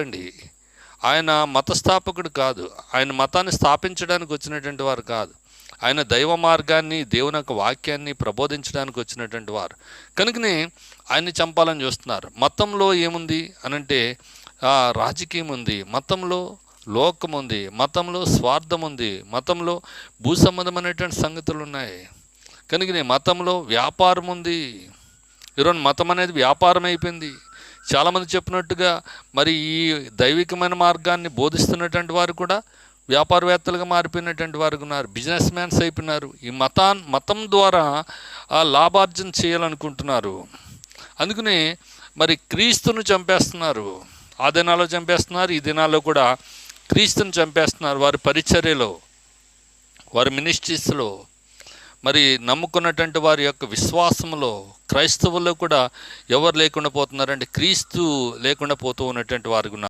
అండి. ఆయన మతస్థాపకుడు కాదు, ఆయన మతాన్ని స్థాపించడానికి వచ్చినటువంటి వారు కాదు, ఆయన దైవ మార్గాన్ని, దేవుని యొక్క వాక్యాన్ని ప్రబోధించడానికి వచ్చినటువంటి వారు. కనుకనే ఆయన్ని చంపాలని చూస్తున్నారు. మతంలో ఏముంది అనంటే రాజకీయం ఉంది, మతంలో లోకం ఉంది, మతంలో స్వార్థం ఉంది, మతంలో భూ సంబంధమైనటువంటి సంగతులు ఉన్నాయి. కనుకనే మతంలో వ్యాపారం ఉంది. ఈరోజు మతం అనేది వ్యాపారం అయిపోయింది. చాలామంది చెప్పినట్టుగా మరి ఈ దైవికమైన మార్గాన్ని బోధిస్తున్నటువంటి వారు కూడా వ్యాపారవేత్తలుగా మారిపోయినటువంటి వారు ఉన్నారు, బిజినెస్ మ్యాన్స్ అయిపోయినారు. ఈ మతం ద్వారా లాభార్జన చేయాలనుకుంటున్నారు. అందుకనే మరి క్రీస్తును చంపేస్తున్నారు. ఆ దినాల్లో చంపేస్తున్నారు, ఈ దినాల్లో కూడా క్రీస్తుని చంపేస్తున్నారు. వారి పరిచర్యలో, వారి మినిస్ట్రీస్లో, మరి నమ్ముకున్నటువంటి వారి యొక్క విశ్వాసంలో క్రైస్తవుల్లో కూడా ఎవరు లేకుండా పోతున్నారంటే క్రీస్తు లేకుండా పోతూ ఉన్నటువంటి వారు ఉన్నారు.